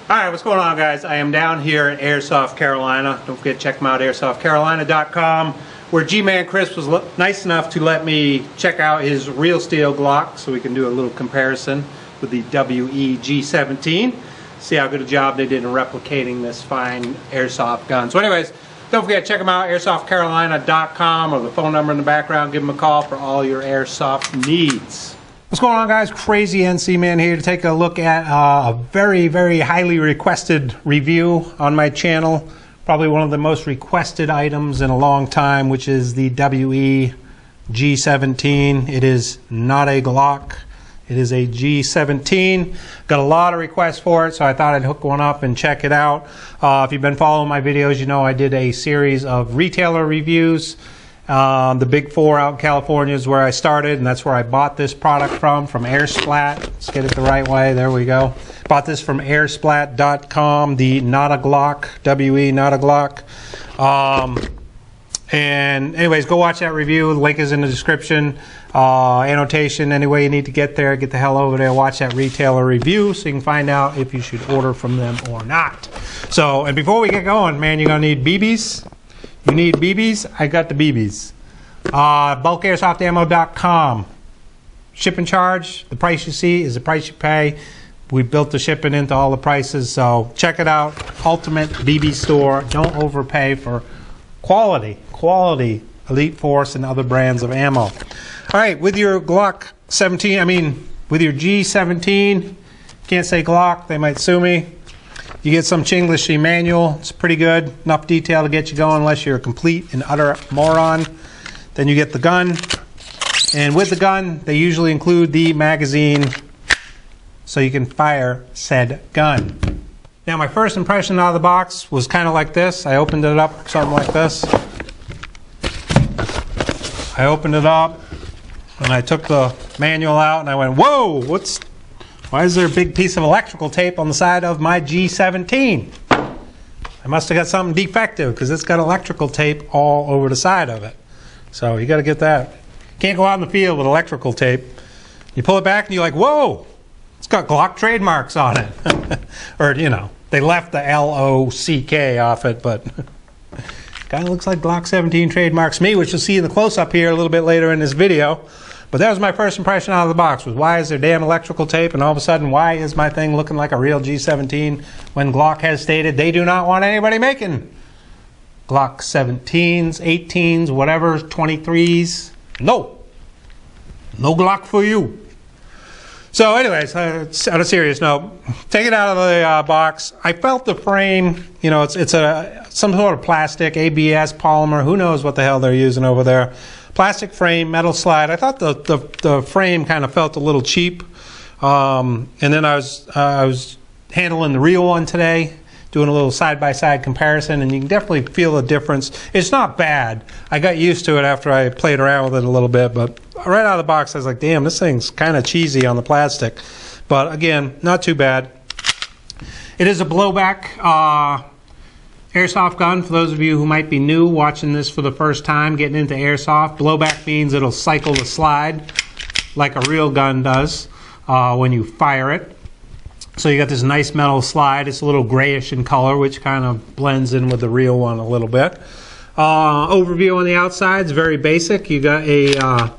Alright, what's going on, guys? I am down here at Airsoft Carolina. Don't forget to check them out, airsoftcarolina.com, where G-Man Chris was nice enough to let me check out his real steel Glock so we can do a little comparison with the G17. See how good a job they did in replicating this fine airsoft gun. So anyways, don't forget to check them out, airsoftcarolina.com, or the phone number in the background. Give them a call for all your airsoft needs. What's going on, guys? Crazyncman here to take a look at a very, very highly requested review on my channel. Probably one of the most requested items in a long time, which is the G17. It is not a Glock. It is a G17. Got a lot of requests for it, so I thought I'd hook one up and check it out. If you've been following my videos, you know I did a series of retailer reviews. The Big Four out in California is where I started, and that's where I bought this product from Airsplat. Let's get it the right way. There we go. Bought this from airsplat.com, the Not a Glock, WE Not a Glock. And anyways, go watch that review. The link is in the description. Annotation, any way you need to get there, get the hell over there, watch that retailer review so you can find out if you should order from them or not. So, and before we get going, man, you're going to need BBs. You need BBs? I got the BBs. BulkAirsoftammo.com. Shipping charge, the price you see is the price you pay. We built the shipping into all the prices, so check it out. Ultimate BB store. Don't overpay for quality Elite Force and other brands of ammo. All right, with your Glock 17, with your G17, can't say Glock, they might sue me. You get some Chinglish manual. It's pretty good. Enough detail to get you going unless you're a complete and utter moron. Then you get the gun. And with the gun, they usually include the magazine so you can fire said gun. Now, my first impression out of the box was kind of like this. I opened it up, something like this. I opened it up, and I took the manual out, and I went, whoa, why is there a big piece of electrical tape on the side of my G17? I must have got something defective because it's got electrical tape all over the side of it. So you got to get that. Can't go out in the field with electrical tape. You pull it back and you're like, whoa, it's got Glock trademarks on it. Or, you know, they left the L-O-C-K off it, but kind of looks like Glock 17 trademarks me, which you'll see in the close-up here a little bit later in this video. But that was my first impression out of the box, was why is there damn electrical tape, and all of a sudden why is my thing looking like a real G17 when Glock has stated they do not want anybody making Glock 17s, 18s, whatever, 23s. No Glock for you. So anyways, on a serious note, take it out of the box. I felt the frame, you know, it's some sort of plastic, ABS, polymer, who knows what the hell they're using over there. Plastic frame, metal slide. I thought the frame kind of felt a little cheap. And then I was handling the real one today, doing a little side-by-side comparison, and you can definitely feel the difference. It's not bad. I got used to it after I played around with it a little bit, but right out of the box I was like, damn, this thing's kind of cheesy on the plastic. But again, not too bad. It is a blowback airsoft gun. For those of you who might be new, watching this for the first time, getting into airsoft, blowback means it'll cycle the slide like a real gun does when you fire it. So you got this nice metal slide. It's a little grayish in color, which kind of blends in with the real one a little bit. Overview on the outside is very basic. You got a,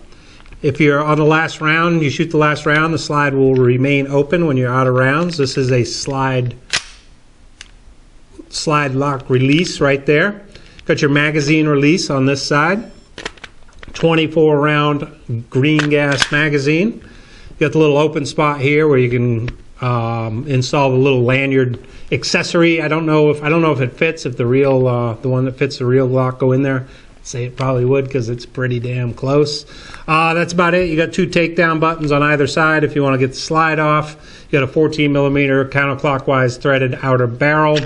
if you're on the last round, you shoot the last round, the slide will remain open when you're out of rounds. This is a slide lock release right there. Got your magazine release on this side. 24 round green gas magazine. You got the little open spot here where you can install the little lanyard accessory. I don't know if it fits. If the one that fits the real Glock go in there, I'd say it probably would because it's pretty damn close. That's about it. You got two takedown buttons on either side if you want to get the slide off. You got a 14mm counterclockwise threaded outer barrel.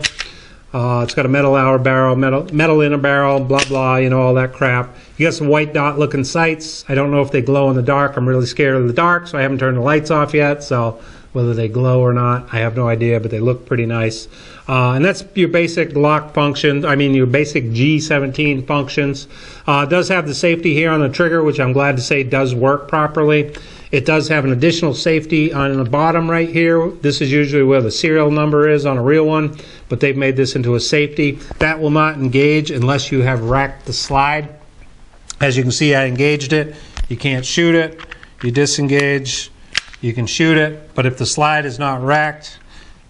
It's got a metal outer barrel, metal inner barrel, blah blah, you know, all that crap. You got some white dot looking sights. I don't know if they glow in the dark. I'm really scared of the dark, so I haven't turned the lights off yet. So whether they glow or not, I have no idea, but they look pretty nice. And that's your basic Glock functions, your basic G17 functions. It does have the safety here on the trigger, which I'm glad to say does work properly. It does have an additional safety on the bottom right here. This is usually where the serial number is on a real one, but they've made this into a safety. That will not engage unless you have racked the slide. As you can see, I engaged it. You can't shoot it. You disengage, you can shoot it, but if the slide is not racked,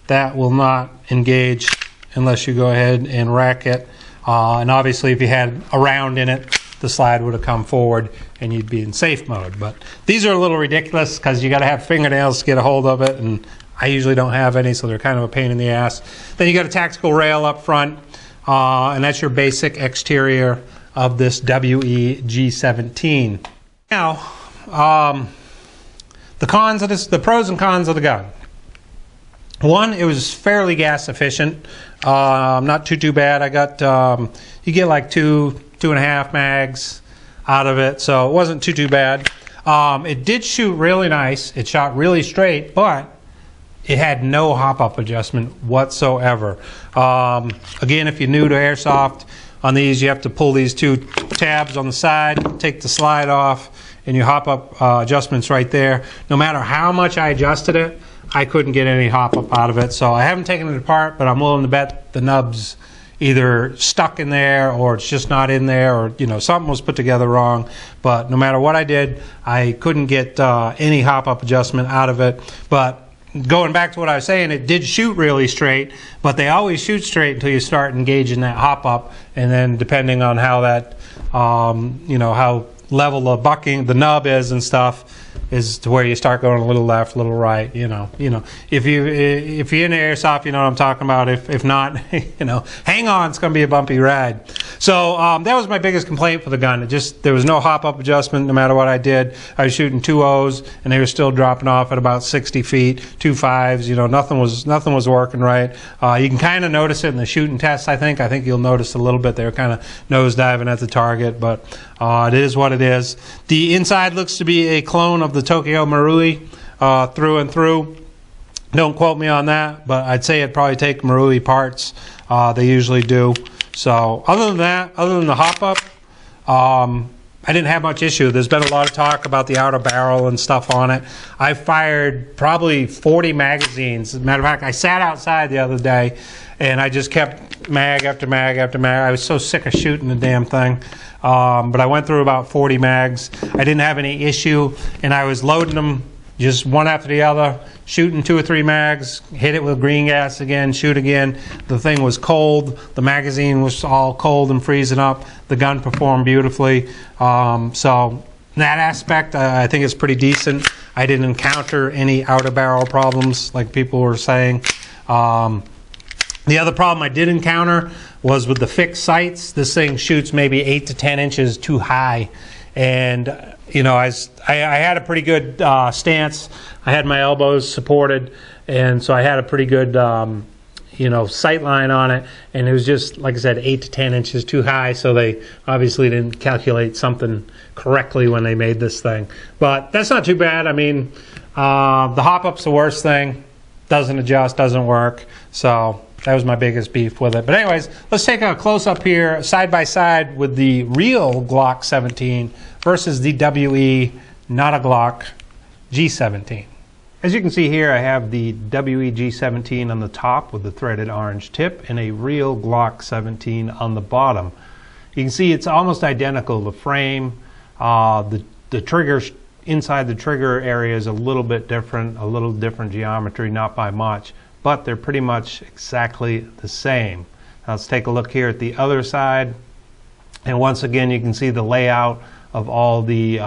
that will not engage unless you go ahead and rack it. And obviously if you had a round in it, the slide would have come forward and you'd be in safe mode. But these are a little ridiculous because you got to have fingernails to get a hold of it, and I usually don't have any, so they're kind of a pain in the ass. Then you got a tactical rail up front, and that's your basic exterior of this WE G17. Now, the cons of this, the pros and cons of the gun. One, it was fairly gas efficient, not too bad. I got you get like two and a half mags out of it, so it wasn't too bad. It did shoot really nice. It shot really straight, but it had no hop-up adjustment whatsoever. Again, if you're new to airsoft, on these you have to pull these two tabs on the side, take the slide off, and your hop-up adjustments right there. No matter how much I adjusted it, I couldn't get any hop-up out of it. So I haven't taken it apart, but I'm willing to bet the nub's either stuck in there or it's just not in there, or something was put together wrong. But no matter what I did, I couldn't get any hop-up adjustment out of it. But going back to what I was saying, it did shoot really straight, but they always shoot straight until you start engaging that hop-up, and then depending on how that, how level of bucking the nub is and stuff, is to where you start going a little left, a little right. If you're in airsoft, you know what I'm talking about. If not, hang on, it's going to be a bumpy ride. So that was my biggest complaint for the gun. There was no hop-up adjustment no matter what I did. I was shooting 2.0s and they were still dropping off at about 60 feet. 2.5s, nothing was working right. You can kind of notice it in the shooting tests. I think you'll notice a little bit. They were kind of nose diving at the target, but it is what it is. The inside looks to be a clone of the Tokyo Marui through and through. Don't quote me on that, but I'd say it'd probably take Marui parts. They usually do. So other than that, other than the hop-up, I didn't have much issue. There's been a lot of talk about the outer barrel and stuff on it. I fired probably 40 magazines. As a matter of fact, I sat outside the other day and I just kept mag after mag after mag. I was so sick of shooting the damn thing. But I went through about 40 mags. I didn't have any issue, and I was loading them just one after the other, shooting 2 or 3 mags, hit it with green gas again, shoot again. The thing was cold. The magazine was all cold and freezing up. The gun performed beautifully. So in that aspect, I think it's pretty decent. I didn't encounter any outer barrel problems like people were saying. The other problem I did encounter was with the fixed sights. This thing shoots maybe 8 to 10 inches too high, and I had a pretty good stance. I had my elbows supported, and so I had a pretty good sight line on it, and it was just, like I said, 8 to 10 inches too high, so they obviously didn't calculate something correctly when they made this thing. But that's not too bad. I mean, the hop-up's the worst thing. Doesn't adjust, doesn't work, so that was my biggest beef with it. But anyways, let's take a close-up here, side by side with the real Glock 17 versus the WE, not a Glock, G17. As you can see here, I have the WE G17 on the top with the threaded orange tip and a real Glock 17 on the bottom. You can see it's almost identical. The frame, the trigger, inside the trigger area is a little bit different, a little different geometry, not by much, but they're pretty much exactly the same. Now let's take a look here at the other side, and once again you can see the layout of all the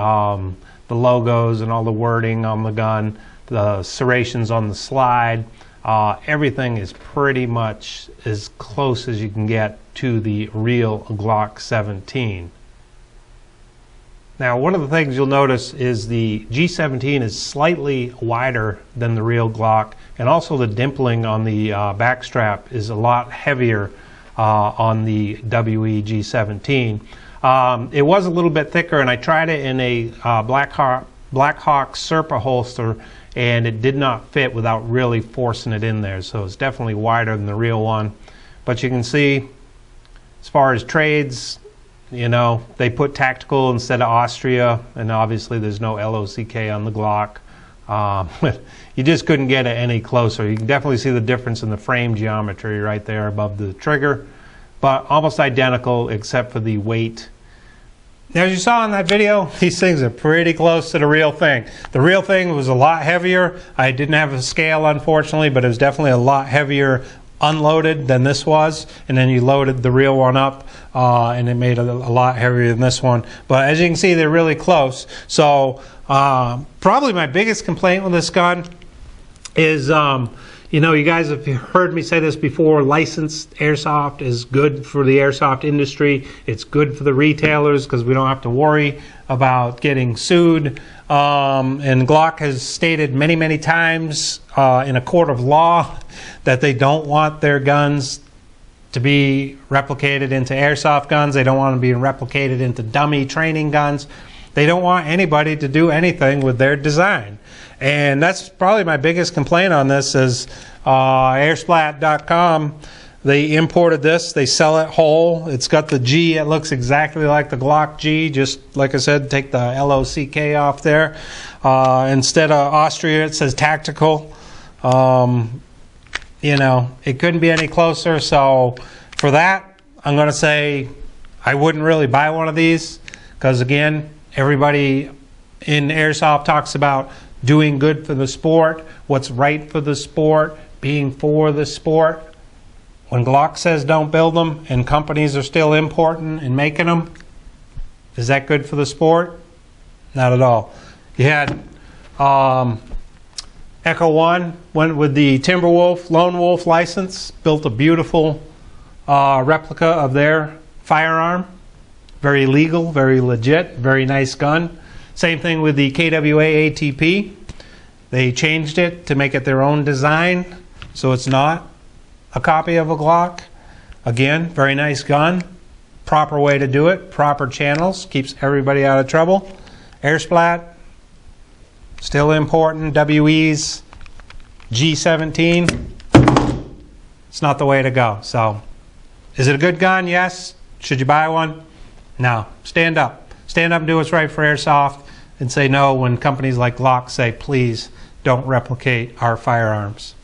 logos and all the wording on the gun, the serrations on the slide. Everything is pretty much as close as you can get to the real Glock 17. Now, one of the things you'll notice is the G17 is slightly wider than the real Glock, and also the dimpling on the back strap is a lot heavier on the WE G17. It was a little bit thicker, and I tried it in a Black Hawk Serpa holster, and it did not fit without really forcing it in there, so it's definitely wider than the real one. But you can see, as far as trades, You know, they put tactical instead of Austria, and obviously there's no LOCK on the Glock. You just couldn't get it any closer. You can definitely see the difference in the frame geometry right there above the trigger, but almost identical except for the weight. Now, as you saw in that video, these things are pretty close to the real thing. The real thing was a lot heavier. I didn't have a scale, unfortunately, but it was definitely a lot heavier unloaded than this was. And then you loaded the real one up, and it made it a lot heavier than this one. But as you can see, they're really close. So probably my biggest complaint with this gun is, you know, you guys have heard me say this before, licensed airsoft is good for the airsoft industry. It's good for the retailers because we don't have to worry about getting sued. And Glock has stated many, many times in a court of law that they don't want their guns to be replicated into airsoft guns. They don't want them to be replicated into dummy training guns. They don't want anybody to do anything with their design. And that's probably my biggest complaint on this is airsplat.com. They imported this. They sell it whole. It's got the G. It looks exactly like the Glock G. Just like I said, take the LOCK off there. Instead of Austria, it says tactical. You know, it couldn't be any closer. So for that, I'm going to say I wouldn't really buy one of these because, again, everybody in airsoft talks about doing good for the sport, what's right for the sport, being for the sport. When Glock says don't build them and companies are still importing and making them, is that good for the sport? Not at all. You had Echo One went with the Timberwolf, Lone Wolf license, built a beautiful replica of their firearm. Very legal, very legit, very nice gun. Same thing with the KWA ATP. They changed it to make it their own design, so it's not a copy of a Glock. Again, very nice gun. Proper way to do it, proper channels, keeps everybody out of trouble. Airsplat, still important. WE's, G17, it's not the way to go. So, is it a good gun? Yes. Should you buy one? No. Stand up. Stand up and do what's right for airsoft and say no when companies like Glock say, please don't replicate our firearms.